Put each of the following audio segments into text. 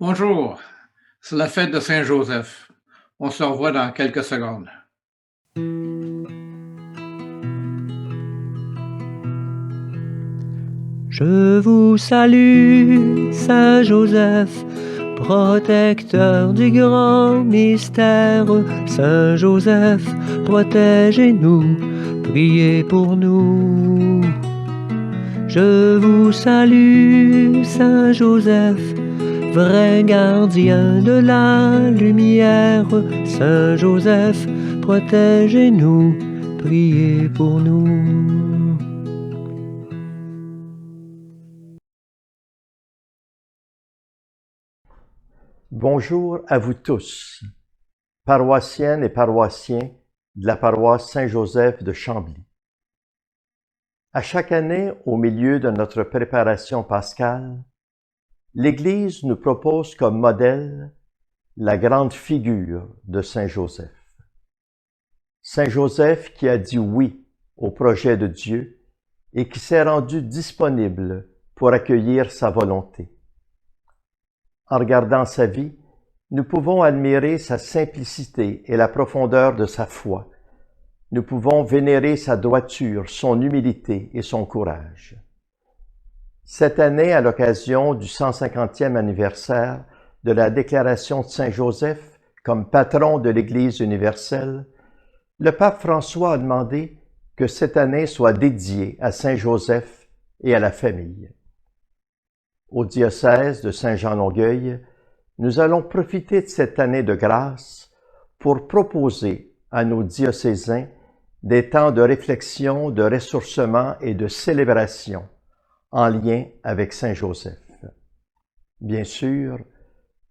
Bonjour, c'est la fête de Saint-Joseph. On se revoit dans quelques secondes. Je vous salue, Saint Joseph, protecteur du grand mystère. Saint Joseph, protégez-nous, priez pour nous. Je vous salue, Saint Joseph, vrai gardien de la lumière. Saint Joseph, protégez-nous, priez pour nous. Bonjour à vous tous, paroissiennes et paroissiens de la paroisse Saint-Joseph de Chambly. À chaque année, au milieu de notre préparation pascale, l'Église nous propose comme modèle la grande figure de Saint Joseph. Saint Joseph qui a dit oui au projet de Dieu et qui s'est rendu disponible pour accueillir sa volonté. En regardant sa vie, nous pouvons admirer sa simplicité et la profondeur de sa foi. Nous pouvons vénérer sa droiture, son humilité et son courage. Cette année, à l'occasion du 150e anniversaire de la déclaration de Saint Joseph comme patron de l'Église universelle, le pape François a demandé que cette année soit dédiée à Saint Joseph et à la famille. Au diocèse de Saint-Jean-Longueuil, nous allons profiter de cette année de grâce pour proposer à nos diocésains des temps de réflexion, de ressourcement et de célébration en lien avec Saint Joseph. Bien sûr,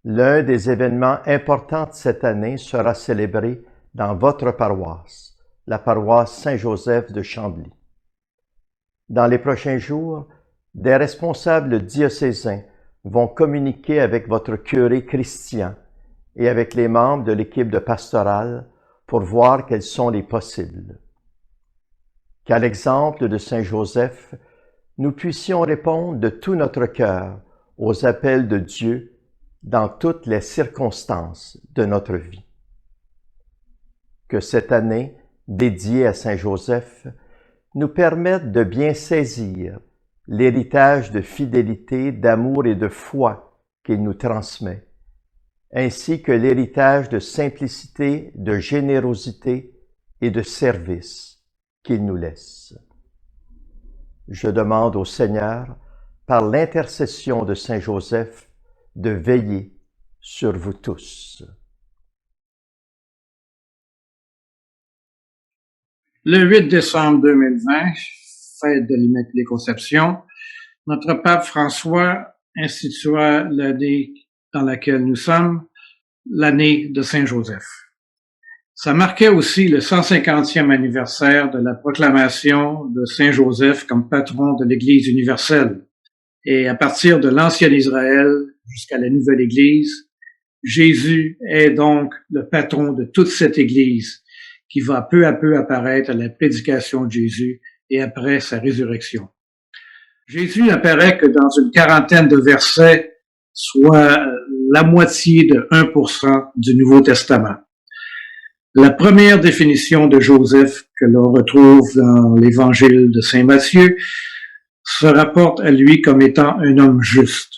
l'un des événements importants de cette année sera célébré dans votre paroisse, la paroisse Saint-Joseph de Chambly. Dans les prochains jours, des responsables diocésains vont communiquer avec votre curé Christian et avec les membres de l'équipe de pastorale pour voir quels sont les possibles. Qu'à l'exemple de Saint Joseph, nous puissions répondre de tout notre cœur aux appels de Dieu dans toutes les circonstances de notre vie. Que cette année, dédiée à Saint Joseph, nous permette de bien saisir l'héritage de fidélité, d'amour et de foi qu'il nous transmet, ainsi que l'héritage de simplicité, de générosité et de service qu'il nous laisse. Je demande au Seigneur, par l'intercession de Saint Joseph, de veiller sur vous tous. Le 8 décembre 2020, fête de l'Immaculée Conception, notre pape François institua l'année dans laquelle nous sommes, l'année de Saint Joseph. Ça marquait aussi le 150e anniversaire de la proclamation de Saint Joseph comme patron de l'Église universelle. Et à partir de l'ancien Israël jusqu'à la nouvelle Église, Jésus est donc le patron de toute cette Église qui va peu à peu apparaître à la prédication de Jésus et après sa résurrection. Jésus apparaît que dans une quarantaine de versets, soit la moitié de 1% du Nouveau Testament. La première définition de Joseph que l'on retrouve dans l'Évangile de Saint Matthieu se rapporte à lui comme étant un homme juste.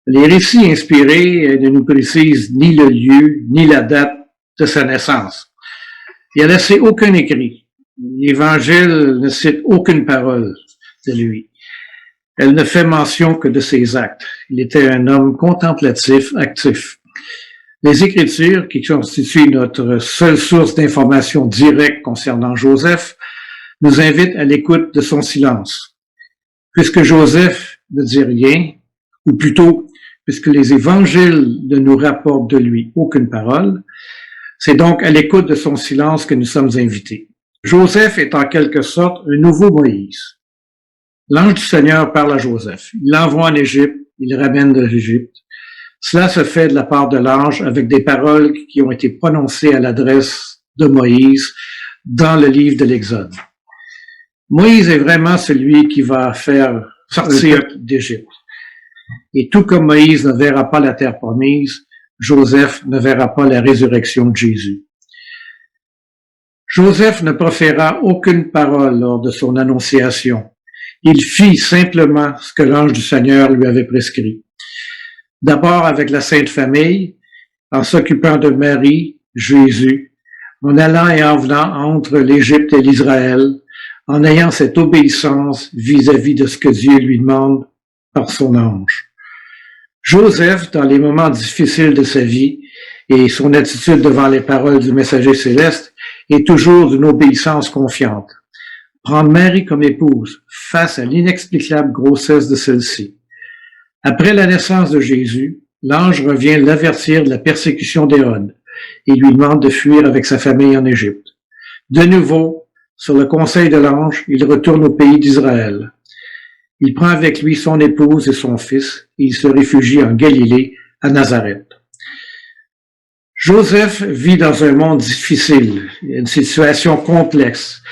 Les récits inspirés ne nous précisent ni le lieu, ni la date de sa naissance. Il n'a laissé aucun écrit. L'Évangile ne cite aucune parole de lui. Elle ne fait mention que de ses actes. Il était un homme contemplatif, actif. Les Écritures, qui constituent notre seule source d'information directe concernant Joseph, nous invitent à l'écoute de son silence. Puisque Joseph ne dit rien, ou plutôt, puisque les Évangiles ne nous rapportent de lui aucune parole, c'est donc à l'écoute de son silence que nous sommes invités. Joseph est en quelque sorte un nouveau Moïse. L'ange du Seigneur parle à Joseph. Il l'envoie en Égypte, il le ramène de l'Égypte. Cela se fait de la part de l'ange avec des paroles qui ont été prononcées à l'adresse de Moïse dans le livre de l'Exode. Moïse est vraiment celui qui va faire sortir d'Égypte. Et tout comme Moïse ne verra pas la terre promise, Joseph ne verra pas la résurrection de Jésus. Joseph ne proféra aucune parole lors de son annonciation. Il fit simplement ce que l'ange du Seigneur lui avait prescrit. D'abord avec la Sainte Famille, en s'occupant de Marie, Jésus, en allant et en venant entre l'Égypte et l'Israël, en ayant cette obéissance vis-à-vis de ce que Dieu lui demande par son ange. Joseph, dans les moments difficiles de sa vie et son attitude devant les paroles du messager céleste, est toujours d'une obéissance confiante. Prendre Marie comme épouse face à l'inexplicable grossesse de celle-ci. Après la naissance de Jésus, l'ange revient l'avertir de la persécution d'Hérode et lui demande de fuir avec sa famille en Égypte. De nouveau, sur le conseil de l'ange, il retourne au pays d'Israël. Il prend avec lui son épouse et son fils et il se réfugie en Galilée, à Nazareth. Joseph vit dans un monde difficile, une situation complexe,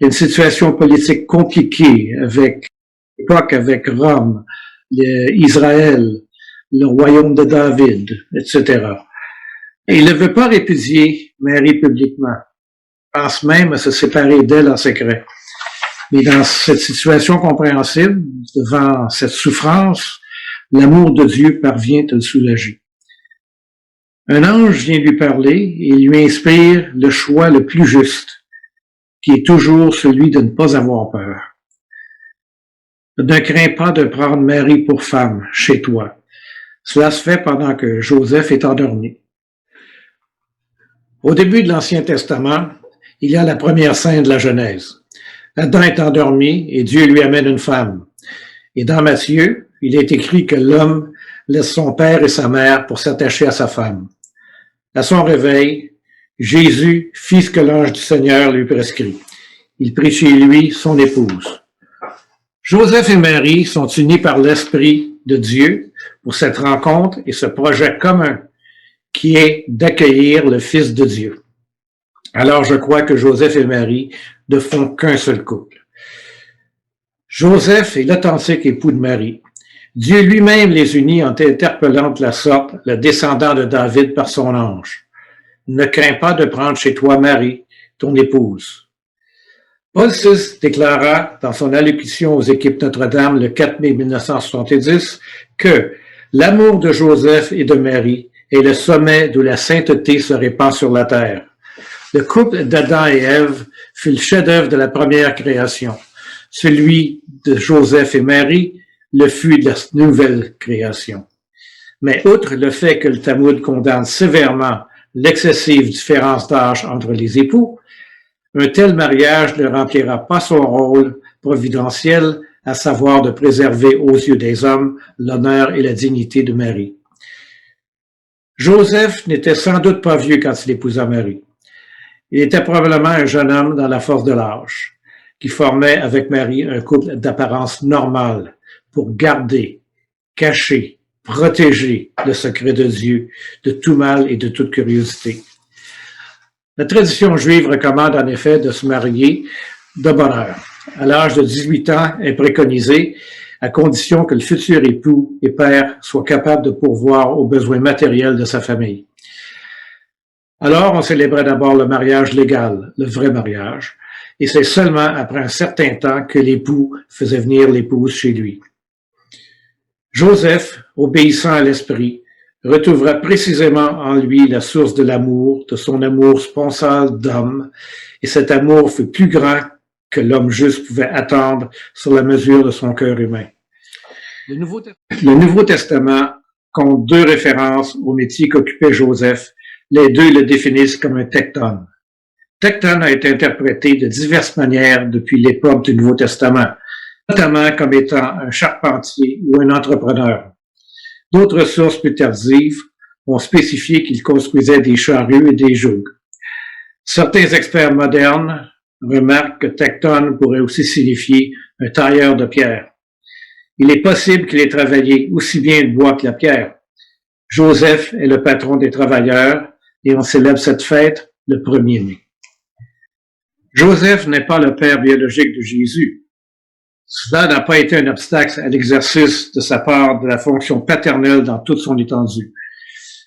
une situation politique compliquée avec l'époque, avec Rome, Israël, le royaume de David, etc. Et il ne veut pas répudier Marie publiquement. Il pense même à se séparer d'elle en secret. Mais dans cette situation compréhensible, devant cette souffrance, l'amour de Dieu parvient à le soulager. Un ange vient lui parler et lui inspire le choix le plus juste, qui est toujours celui de ne pas avoir peur. Ne crains pas de prendre Marie pour femme chez toi. Cela se fait pendant que Joseph est endormi. Au début de l'Ancien Testament, il y a la première scène de la Genèse. Adam est endormi et Dieu lui amène une femme. Et dans Matthieu, il est écrit que l'homme laisse son père et sa mère pour s'attacher à sa femme. À son réveil, Jésus fit ce que l'ange du Seigneur lui prescrit. Il prit chez lui son épouse. Joseph et Marie sont unis par l'Esprit de Dieu pour cette rencontre et ce projet commun qui est d'accueillir le Fils de Dieu. Alors je crois que Joseph et Marie ne font qu'un seul couple. Joseph est l'authentique époux de Marie. Dieu lui-même les unit en interpellant de la sorte le descendant de David par son ange. Ne crains pas de prendre chez toi Marie, ton épouse. Paul VI déclara dans son allocution aux équipes Notre-Dame le 4 mai 1970 que l'amour de Joseph et de Marie est le sommet d'où la sainteté se répand sur la terre. Le couple d'Adam et Ève fut le chef-d'œuvre de la première création. Celui de Joseph et Marie le fut de la nouvelle création. Mais outre le fait que le Talmud condamne sévèrement l'excessive différence d'âge entre les époux, un tel mariage ne remplira pas son rôle providentiel, à savoir de préserver aux yeux des hommes l'honneur et la dignité de Marie. Joseph n'était sans doute pas vieux quand il épousa Marie. Il était probablement un jeune homme dans la force de l'âge, qui formait avec Marie un couple d'apparence normale pour garder, cacher, protéger le secret de Dieu de tout mal et de toute curiosité. La tradition juive recommande en effet de se marier de bonne heure. À l'âge de 18 ans est préconisé, à condition que le futur époux et père soit capable de pourvoir aux besoins matériels de sa famille. Alors, on célébrait d'abord le mariage légal, le vrai mariage, et c'est seulement après un certain temps que l'époux faisait venir l'épouse chez lui. Joseph, obéissant à l'esprit, retrouvera précisément en lui la source de l'amour, de son amour sponsal d'homme, et cet amour fut plus grand que l'homme juste pouvait attendre sur la mesure de son cœur humain. Le Nouveau Testament compte 2 références au métier qu'occupait Joseph. Les 2 le définissent comme un tecton. Tecton a été interprété de diverses manières depuis l'époque du Nouveau Testament, notamment comme étant un charpentier ou un entrepreneur. D'autres sources plus tardives ont spécifié qu'il construisait des charrues et des jougs. Certains experts modernes remarquent que tecton pourrait aussi signifier un tailleur de pierre. Il est possible qu'il ait travaillé aussi bien le bois que la pierre. Joseph est le patron des travailleurs et on célèbre cette fête le 1er mai. Joseph n'est pas le père biologique de Jésus. Cela n'a pas été un obstacle à l'exercice de sa part de la fonction paternelle dans toute son étendue.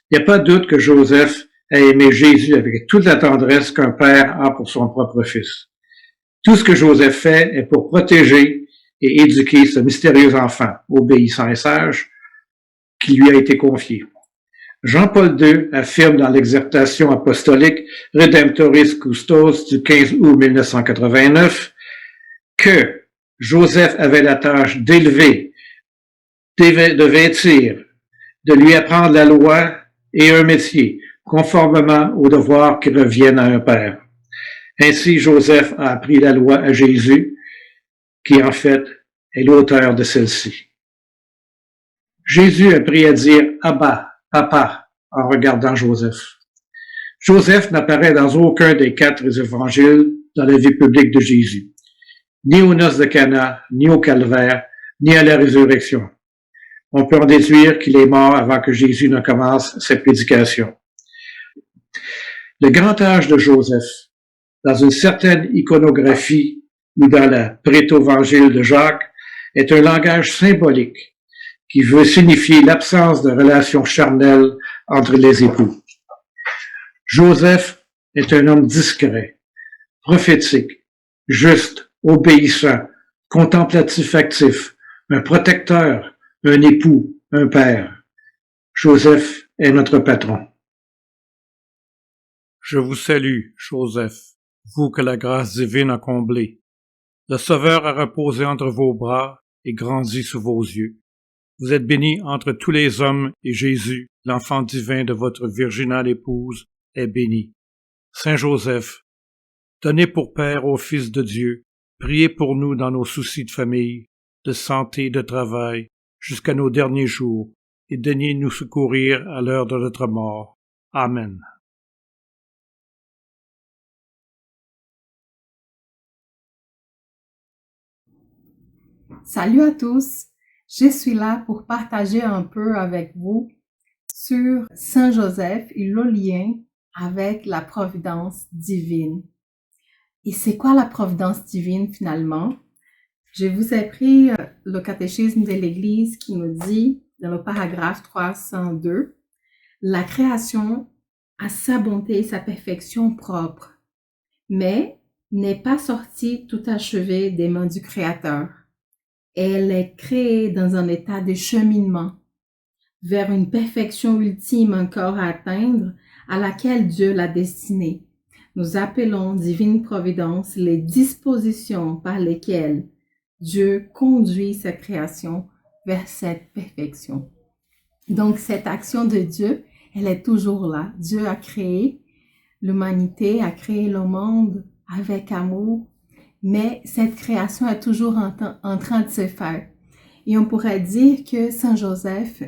Il n'y a pas de doute que Joseph a aimé Jésus avec toute la tendresse qu'un père a pour son propre fils. Tout ce que Joseph fait est pour protéger et éduquer ce mystérieux enfant, obéissant et sage, qui lui a été confié. Jean-Paul II affirme dans l'exhortation apostolique Redemptoris Custos du 15 août 1989 que Joseph avait la tâche d'élever, de vêtir, de lui apprendre la loi et un métier, conformément aux devoirs qui reviennent à un père. Ainsi, Joseph a appris la loi à Jésus, qui en fait est l'auteur de celle-ci. Jésus a appris à dire « Abba, Papa » en regardant Joseph. Joseph n'apparaît dans aucun des 4 évangiles dans la vie publique de Jésus, ni aux noces de Cana, ni au calvaire, ni à la résurrection. On peut en déduire qu'il est mort avant que Jésus ne commence cette prédication. Le grand âge de Joseph, dans une certaine iconographie ou dans la prétovangile de Jacques, est un langage symbolique qui veut signifier l'absence de relations charnelles entre les époux. Joseph est un homme discret, prophétique, juste, obéissant, contemplatif actif, un protecteur, un époux, un père. Joseph est notre patron. Je vous salue, Joseph, vous que la grâce divine a comblé. Le Sauveur a reposé entre vos bras et grandi sous vos yeux. Vous êtes béni entre tous les hommes et Jésus, l'enfant divin de votre virginale épouse, est béni. Saint Joseph, donnez pour Père au Fils de Dieu, priez pour nous dans nos soucis de famille, de santé, de travail, jusqu'à nos derniers jours, et daignez nous secourir à l'heure de notre mort. Amen. Salut à tous, je suis là pour partager un peu avec vous sur Saint Joseph et le lien avec la providence divine. Et c'est quoi la providence divine finalement? Je vous ai pris le catéchisme de l'Église qui nous dit dans le paragraphe 302, la création a sa bonté et sa perfection propre, mais n'est pas sortie tout achevée des mains du Créateur. Elle est créée dans un état de cheminement vers une perfection ultime encore à atteindre à laquelle Dieu l'a destinée. Nous appelons divine providence les dispositions par lesquelles Dieu conduit sa création vers cette perfection. Donc cette action de Dieu, elle est toujours là. Dieu a créé l'humanité, a créé le monde avec amour, mais cette création est toujours en train de se faire. Et on pourrait dire que Saint Joseph,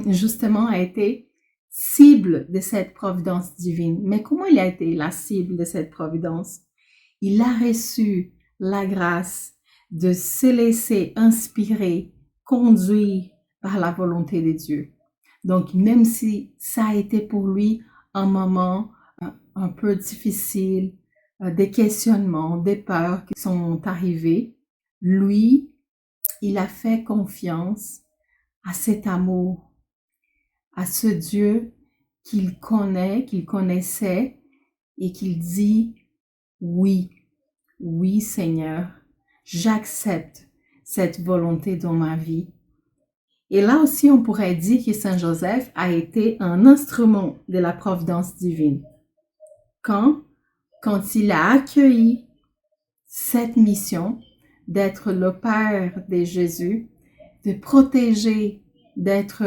justement, a été cible de cette providence divine. Mais comment il a été la cible de cette providence? Il a reçu la grâce de se laisser inspirer, conduire par la volonté de Dieu. Donc, même si ça a été pour lui un moment un peu difficile, des questionnements, des peurs qui sont arrivés, lui, il a fait confiance à cet amour, à ce Dieu qu'il connaît, qu'il connaissait et qu'il dit oui, oui Seigneur, j'accepte cette volonté dans ma vie. Et là aussi, on pourrait dire que Saint Joseph a été un instrument de la providence divine. Quand il a accueilli cette mission d'être le Père de Jésus, de protéger, d'être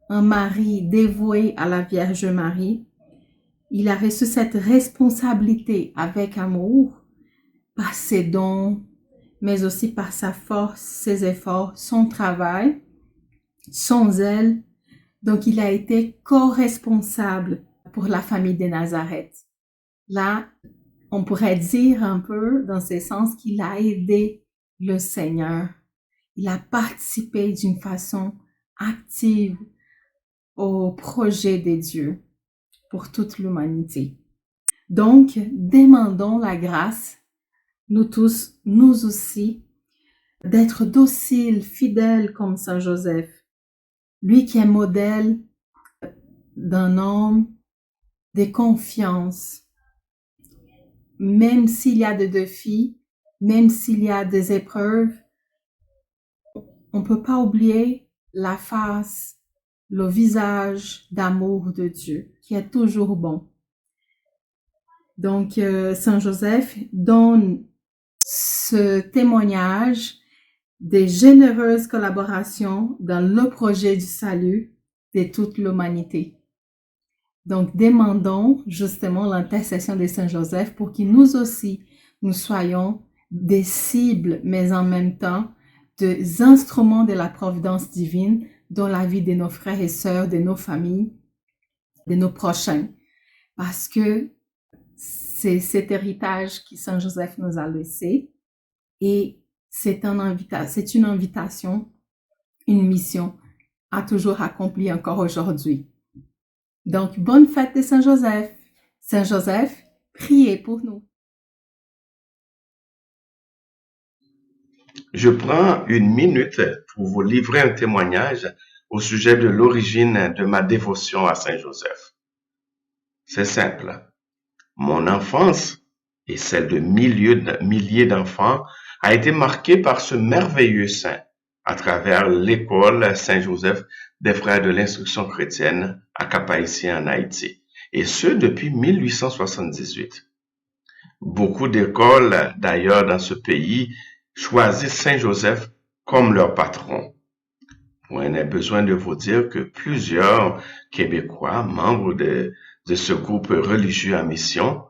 un mari dévoué à la Vierge Marie, il a reçu cette responsabilité avec amour par ses dons, mais aussi par sa force, ses efforts, son travail, son zèle. Donc, il a été co-responsable pour la famille de Nazareth. Là, on pourrait dire un peu dans ce sens qu'il a aidé le Seigneur. Il a participé d'une façon active au projet de Dieu pour toute l'humanité. Donc, demandons la grâce, nous tous, nous aussi, d'être docile, fidèle comme Saint Joseph, lui qui est modèle d'un homme de confiance, même s'il y a des défis, même s'il y a des épreuves, on ne peut pas oublier la face, le visage d'amour de Dieu, qui est toujours bon. Donc, Saint Joseph donne ce témoignage des généreuses collaborations dans le projet du salut de toute l'humanité. Donc, demandons justement l'intercession de Saint Joseph pour que nous aussi, nous soyons des cibles, mais en même temps, des instruments de la providence divine dans la vie de nos frères et sœurs, de nos familles, de nos prochains. Parce que c'est cet héritage que Saint Joseph nous a laissé et c'est une invitation, une mission à toujours accomplir encore aujourd'hui. Donc, bonne fête de Saint Joseph. Saint Joseph, priez pour nous. Je prends une minute pour vous livrer un témoignage au sujet de l'origine de ma dévotion à Saint Joseph. C'est simple. Mon enfance et celle de milliers d'enfants a été marquée par ce merveilleux saint à travers l'école Saint-Joseph des Frères de l'Instruction chrétienne à Cap-Haïtien en Haïti, et ce depuis 1878. Beaucoup d'écoles, d'ailleurs, dans ce pays, choisissent Saint-Joseph comme leur patron. Moi, il a besoin de vous dire que plusieurs Québécois, membres de ce groupe religieux en mission,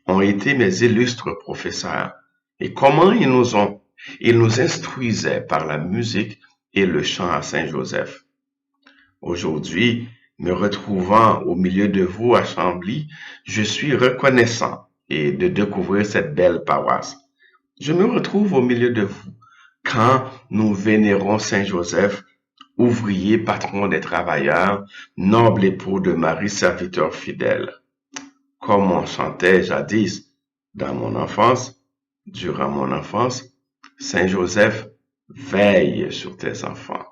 ont été mes illustres professeurs. Et comment ils nous instruisaient par la musique et le chant à Saint-Joseph. Aujourd'hui, me retrouvant au milieu de vous à Chambly, je suis reconnaissant et de découvrir cette belle paroisse. Je me retrouve au milieu de vous quand nous vénérons Saint Joseph, ouvrier, patron des travailleurs, noble époux de Marie, serviteur fidèle. Comme on chantait jadis dans mon enfance, durant mon enfance, Saint Joseph, veille sur tes enfants.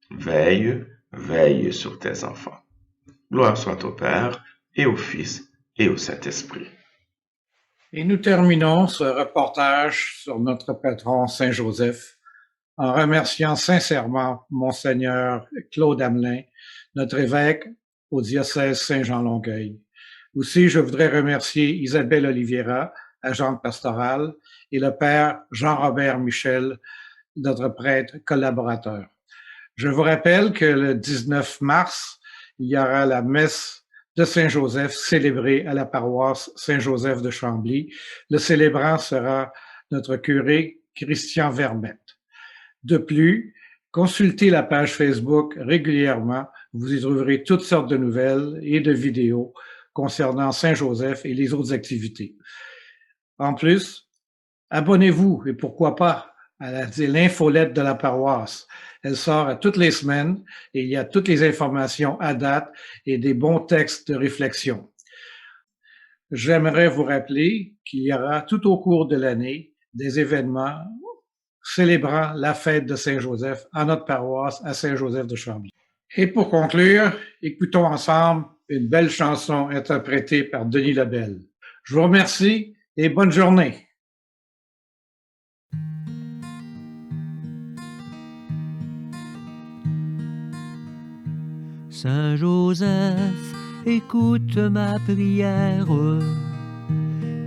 Veille, veille sur tes enfants. Gloire soit au Père, et au Fils, et au Saint-Esprit. Et nous terminons ce reportage sur notre patron Saint Joseph en remerciant sincèrement Monseigneur Claude Hamelin, notre évêque au diocèse Saint-Jean-Longueuil. Aussi, je voudrais remercier Isabelle Oliveira, agente pastorale, et le Père Jean-Robert Michel, notre prêtre collaborateur. Je vous rappelle que le 19 mars, il y aura la messe de Saint-Joseph célébrée à la paroisse Saint-Joseph de Chambly. Le célébrant sera notre curé Christian Vermette. De plus, consultez la page Facebook régulièrement. Vous y trouverez toutes sortes de nouvelles et de vidéos concernant Saint-Joseph et les autres activités. En plus, abonnez-vous et pourquoi pas à l'infolette de la paroisse. Elle sort à toutes les semaines et il y a toutes les informations à date et des bons textes de réflexion. J'aimerais vous rappeler qu'il y aura tout au cours de l'année des événements célébrant la fête de Saint-Joseph en notre paroisse à Saint-Joseph de Chambly. Et pour conclure, écoutons ensemble une belle chanson interprétée par Denis Lebel. Je vous remercie et bonne journée. Saint Joseph, écoute ma prière,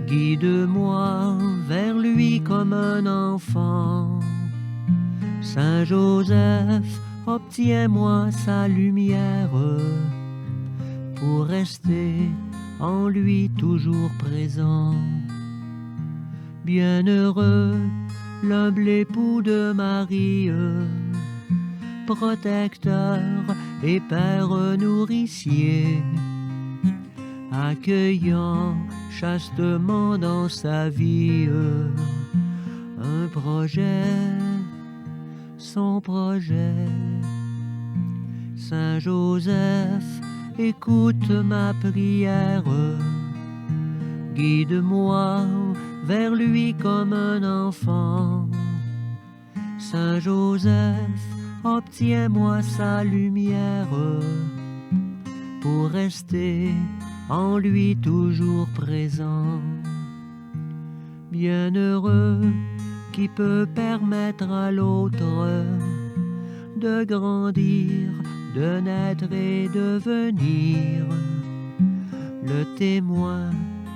guide-moi vers lui comme un enfant. Saint Joseph, obtiens-moi sa lumière pour rester en lui toujours présent. Bienheureux, l'humble époux de Marie, protecteur et père nourricier, accueillant chastement dans sa vie un projet, son projet. Saint Joseph, écoute ma prière, guide-moi vers lui comme un enfant. Saint Joseph, obtiens-moi sa lumière pour rester en lui toujours présent. Bienheureux qui peut permettre à l'autre de grandir, de naître et devenir le témoin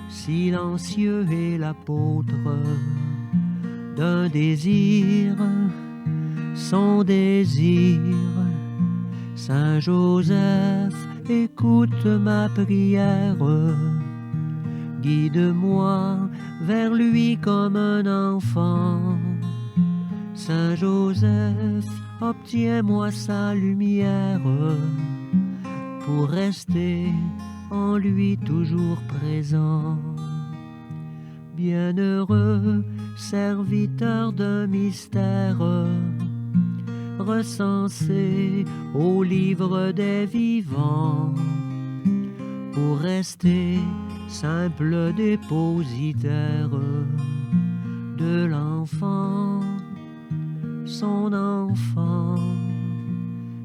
silencieux et l'apôtre d'un désir, son désir. Saint Joseph, écoute ma prière, guide-moi vers lui comme un enfant. Saint Joseph, obtiens-moi sa lumière pour rester en lui toujours présent. Bienheureux serviteur d'un mystère recensé au livre des vivants, pour rester simple dépositaire de l'enfant, son enfant.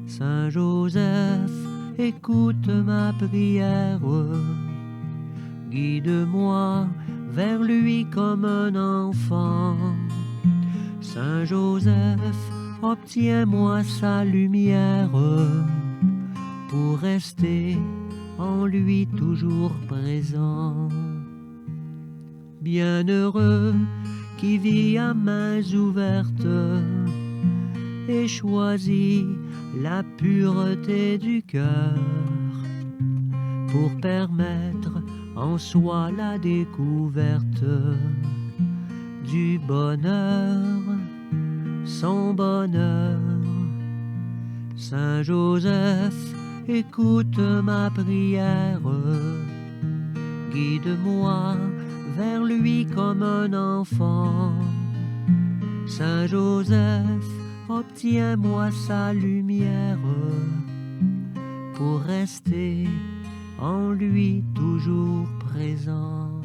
Saint Joseph, écoute ma prière, guide-moi vers lui comme un enfant. Saint Joseph, obtiens-moi sa lumière pour rester en lui toujours présent. Bienheureux qui vit à mains ouvertes et choisit la pureté du cœur pour permettre en soi la découverte du bonheur, son bonheur. Saint Joseph, écoute ma prière, guide-moi vers lui comme un enfant. Saint Joseph, obtiens-moi sa lumière pour rester en lui toujours présent.